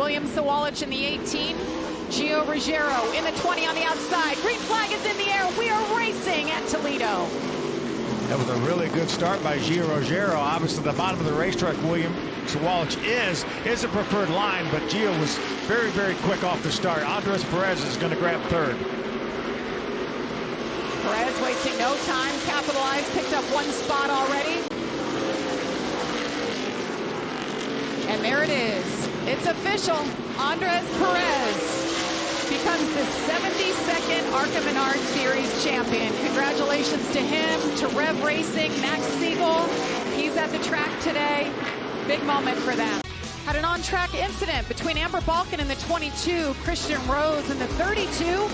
William Sawalich in the 18. Gio Ruggiero in the 20 on the outside. Green flag is in the air. We are racing at Toledo. That was a really good start by Gio Ruggiero. Obviously, the bottom of the racetrack, William Sawalich is a preferred line, but Gio was very, very quick off the start. Andres Perez is going to grab third. Perez wasting no time, capitalized, picked up one spot already. And there it is. It's official. Andres Perez becomes the 72nd ARCA Menards Series champion. Congratulations to him, to Rev Racing, Max Siegel. He's at the track today. Big moment for them. Had an on-track incident between Amber Balkin in the 22, Christian Rose in the 32.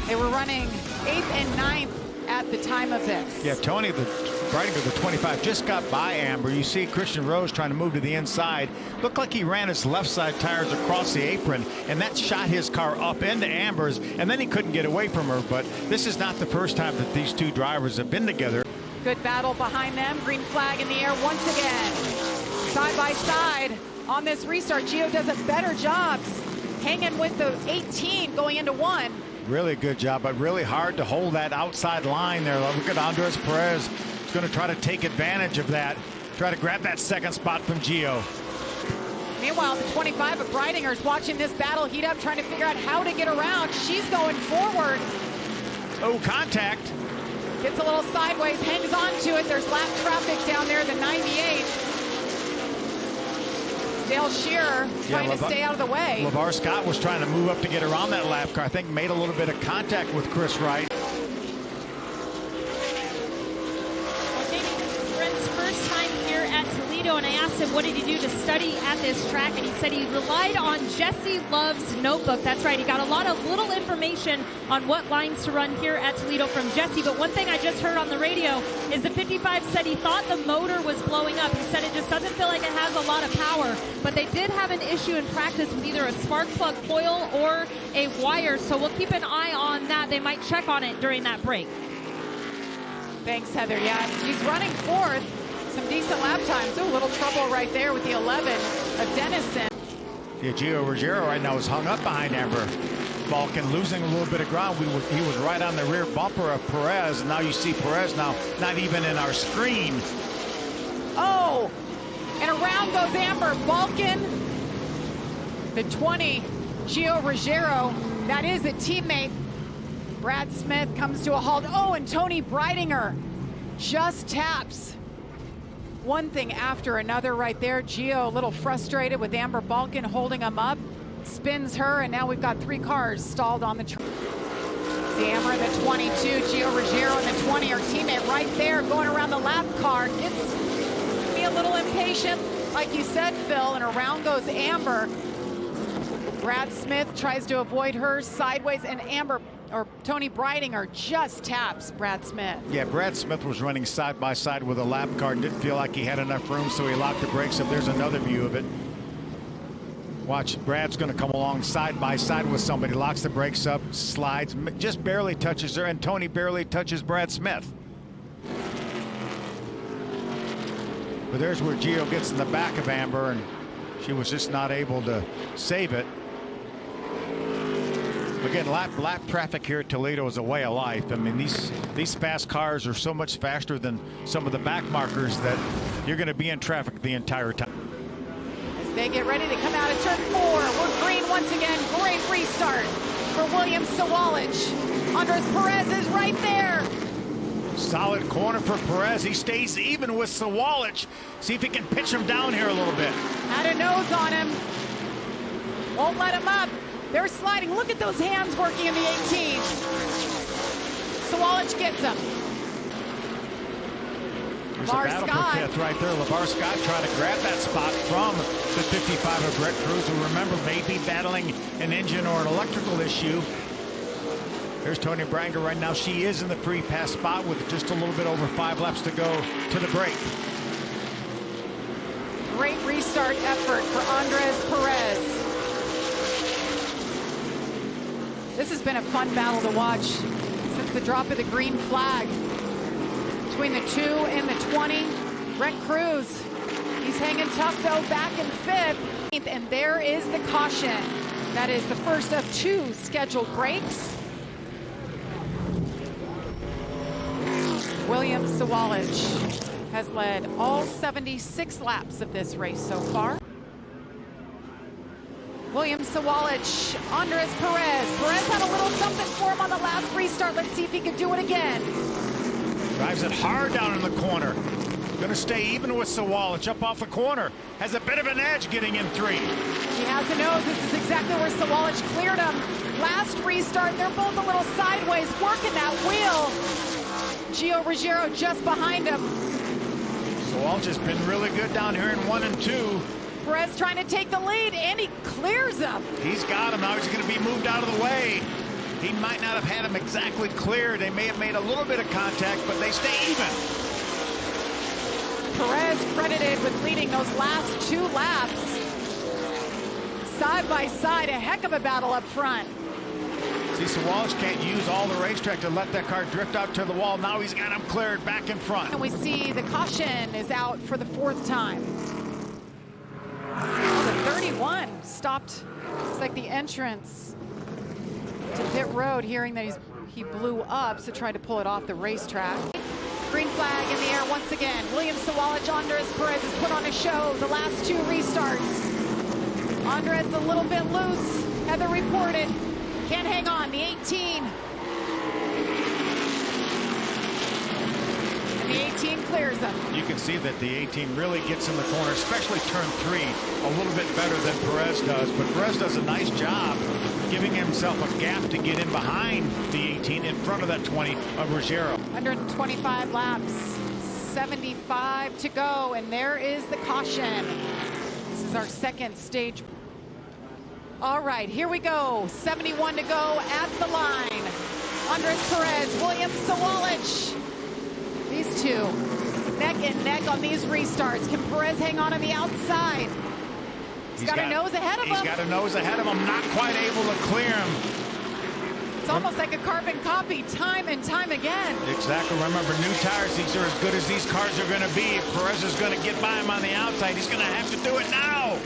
They were running 8th and 9th at the time of this. Yeah, Tony, the Brightinger, the 25, just got by Amber. You see Christian Rose trying to move to the inside. Looked like he ran his left side tires across the apron, and that shot his car up into Amber's, and then he couldn't get away from her. But this is not the first time that these two drivers have been together. Good battle behind them. Green flag in the air once again. Side by side on this restart. Gio does a better job hanging with the 18 going into one. Really good job, but really hard to hold that outside line there. Look at Andres Perez. He's going to try to take advantage of that. Try to grab that second spot from Gio. Meanwhile, the 25 of Brightinger is watching this battle heat up, trying to figure out how to get around. She's going forward. Oh, contact. Gets a little sideways, hangs on to it. There's lap traffic down there, the 98. Dale Shearer trying to stay out of the way. LeVar Scott was trying to move up to get around that lap car. I think made a little bit of contact with Chris Wright. Well, maybe this is Brent's first time here at Toledo, and I asked him what did he do to study at this track, and he said he relied on Jesse Love's notebook. That's right, he got a lot of little information on what lines to run here at Toledo from Jesse. But one thing I just heard on the radio is the 55 said he thought the motor was blowing up. He said it just doesn't feel like it has a lot of power, but they did have an issue in practice with either a spark plug coil or a wire, so we'll keep an eye on that. They might check on it during that break. Thanks, Heather. Yeah, he's running fourth. Some decent lap times. Oh, a little trouble right there with the 11 of Dennison. Yeah, Gio Ruggiero right now is hung up behind Amber Balkin, losing a little bit of ground. He was right on the rear bumper of Perez, and now you see Perez now not even in our screen. Oh, and around goes Amber Balkin. The 20, Gio Ruggiero, that is a teammate. Brad Smith comes to a halt. Oh, and Tony Brightinger just taps. One thing after another right there. Gio a little frustrated with Amber Balkin holding him up. Spins her, and now we've got three cars stalled on the track. See Amber in the 22, Gio Ruggiero in the 20, our teammate right there going around the lap car. Gets me a little impatient, like you said, Phil, and around goes Amber. Brad Smith tries to avoid her sideways, and Amber, or Tony Brightinger, just taps Brad Smith. Yeah, Brad Smith was running side by side with a lap car, didn't feel like he had enough room, so he locked the brakes up. There's another view of it. Watch, Brad's going to come along side by side with somebody, locks the brakes up, slides, just barely touches her, and Tony barely touches Brad Smith. But there's where Gio gets in the back of Amber, and she was just not able to save it. Again, lap traffic here at Toledo is a way of life. I mean, these fast cars are so much faster than some of the back markers that you're going to be in traffic the entire time. As they get ready to come out of turn 4, we're green once again. Great restart for William Sawalich. Andres Perez is right there. Solid corner for Perez. He stays even with Sawalich. See if he can pitch him down here a little bit. Had a nose on him. Won't let him up. They're sliding. Look at those hands working in the 18. Sawalich gets him. There's a battle for fifth right there. LeVar Scott trying to grab that spot from the 55 of Brett Cruz, who, remember, may be battling an engine or an electrical issue. There's Tony Brightinger right now. She is in the free pass spot with just a little bit over 5 laps to go to the break. Great restart effort for Andres Perez. This has been a fun battle to watch since the drop of the green flag. Between the 2 and the 20, Brett Cruz, he's hanging tough though, back in 5th. And there is the caution. That is the first of 2 scheduled breaks. William Sawalich has led all 76 laps of this race so far. William Sawalich, Andres Perez. Perez had a little something for him on the last restart. Let's see if he can do it again. Drives it hard down in the corner. Going to stay even with Sawalich up off the corner. Has a bit of an edge getting in 3. He has a nose. This is exactly where Sawalich cleared him. Last restart, they're both a little sideways, working that wheel. Gio Ruggiero just behind him. Sawalich has been really good down here in 1 and 2. Perez trying to take the lead, and he clears him. He's got him. Now he's going to be moved out of the way. He might not have had him exactly clear. They may have made a little bit of contact, but they stay even. Perez credited with leading those last 2 laps. Side by side, a heck of a battle up front. See, Sawalich can't use all the racetrack to let that car drift out to the wall. Now he's got him cleared back in front. And we see the caution is out for the 4th time. Oh, the 31 stopped. It's like the entrance to pit road, hearing that he blew up, so tried to pull it off the racetrack. Green flag in the air once again. William Sawalich, Andres Perez has put on a show the last 2 restarts. Andres a little bit loose. Heather reported. Can't hang on. The 18. And the 18 clears him. You can see that the 18 really gets in the corner, especially turn 3, a little bit better than Perez does. But Perez does a nice job giving himself a gap to get in behind the 18 in front of that 20 of Ruggiero. 125 laps, 75 to go, and there is the caution. This is our 2nd stage. All right, here we go. 71 to go at the line. Andres Perez, William Sawalich. These 2 neck and neck on these restarts. Can Perez hang on the outside? He's got a nose ahead of him. He's got a nose ahead of him, not quite able to clear him. It's almost like a carbon copy time and time again. Exactly. Remember, new tires, these are as good as these cars are going to be. If Perez is going to get by him on the outside, he's going to have to do it now.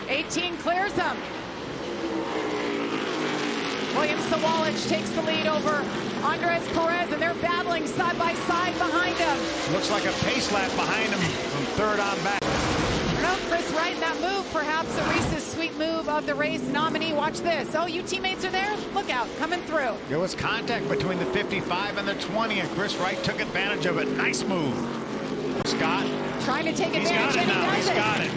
18 clears him. William Sawalich takes the lead over Andres Perez, and they're battling side by side behind him. Looks like a pace lap behind him from 3rd on back. Chris Wright in that move, perhaps a Reese's Sweet Move of the race nominee. Watch this. Oh, you teammates are there? Look out, coming through. There was contact between the 55 and the 20, and Chris Wright took advantage of it. Nice move. Scott. Trying to take advantage, and he does it. He's got it.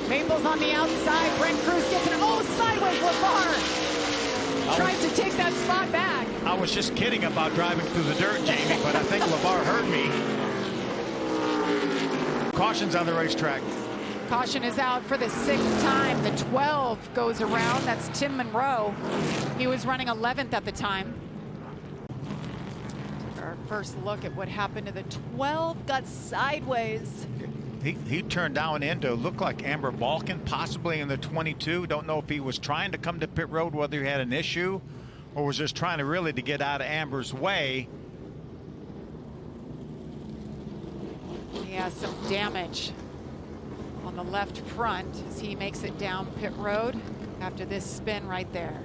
Maples on the outside. Brent Cruz gets it. Oh, sideways, LeVar. Tries to take that spot back. I was just kidding about driving through the dirt, Jamie, but I think LeVar heard me. Caution's on the racetrack. Caution is out for the 6th time. The 12 goes around. That's Tim Monroe. He was running 11th at the time. Our first look at what happened to the 12. Got sideways. He turned down into, looked like Amber Balkan, possibly in the 22. Don't know if he was trying to come to pit road, whether he had an issue, or was just trying to really to get out of Amber's way. He has some damage on the left front as he makes it down pit road after this spin right there.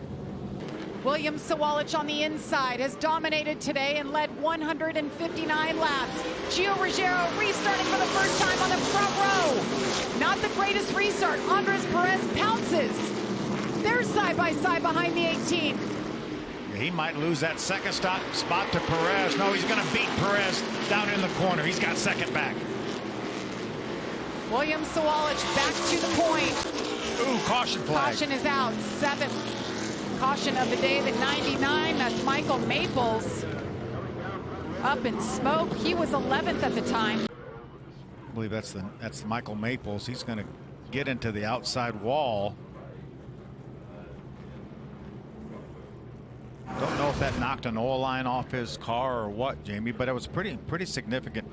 William Sawalich on the inside has dominated today and led 159 laps. Gio Ruggiero restarting for the first time on the front row. Not the greatest restart. Andres Perez pounces. They're side by side behind the 18. He might lose that 2nd spot to Perez. No, he's going to beat Perez down in the corner. He's got 2nd back. William Sawalich back to the point. Ooh, caution flag. Caution is out. 7th caution of the day, the 99. That's Michael Maples. Up in smoke. He was 11th at the time. I believe that's Michael Maples. He's going to get into the outside wall. Don't know if that knocked an oil line off his car or what, Jamie, but it was pretty significant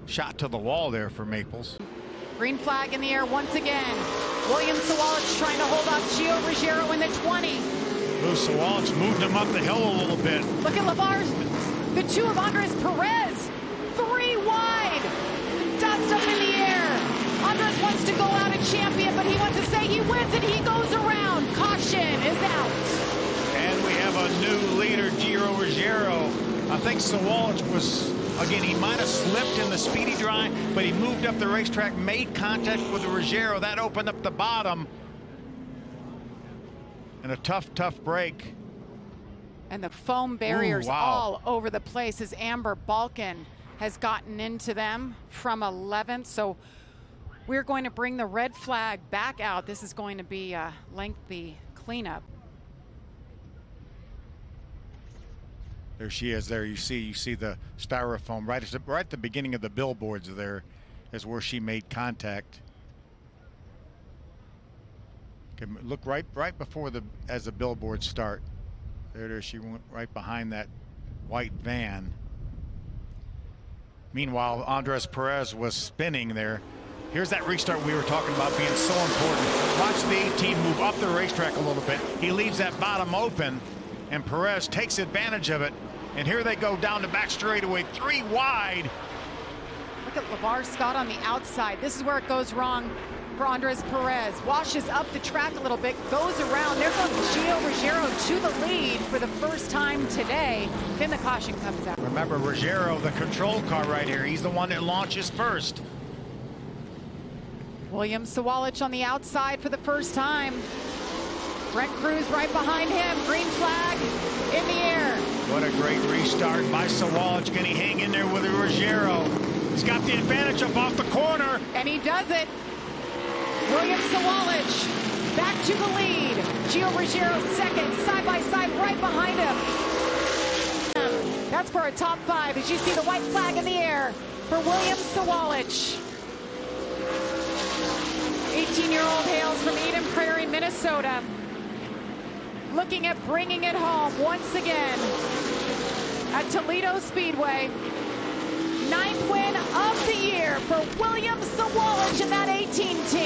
shot to the wall there for Maples. Green flag in the air once again. William Sawalich trying to hold off Gio Ruggiero in the 20. Ooh, Sawalich moved him up the hill a little bit. Look at LeVar's. The 2 of Andres Perez. 3 wide. Dust up in the air. he wins it. He goes around. Caution is out. And we have a new leader, Gio Ruggiero. I think Sawalich was, again, he might have slipped in the speedy dry, but he moved up the racetrack, made contact with Ruggiero. That opened up the bottom. And a tough, tough break. And the foam barriers Ooh, wow. all over the place as Amber Balkin has gotten into them from 11th. So we're going to bring the red flag back out. This is going to be a lengthy cleanup. There she is. There you see the styrofoam right at the beginning of the billboards. There is where she made contact. Okay, look right before as the billboards start. There she went right behind that white van. Meanwhile, Andres Perez was spinning there. Here's that restart we were talking about being so important. Watch the 18 move up the racetrack a little bit. He leaves that bottom open, and Perez takes advantage of it. And here they go down the back straightaway, 3 wide. Look at LeVar Scott on the outside. This is where it goes wrong for Andres Perez. Washes up the track a little bit, goes around. There goes Gio Ruggiero to the lead for the first time today. Then the caution comes out. Remember, Ruggiero, the control car right here. He's the one that launches first. William Sawalich on the outside for the first time. Brent Cruz right behind him. Green flag in the air. What a great restart by Sawalich. Can he hang in there with Ruggiero? He's got the advantage up off the corner. And he does it. William Sawalich back to the lead. Gio Ruggiero second, side by side, right behind him. That's for a top 5 as you see the white flag in the air for William Sawalich. 18-year-old hails from Eden Prairie, Minnesota. Looking at bringing it home once again at Toledo Speedway. 9th win of the year for William Sawalich in that 18 team.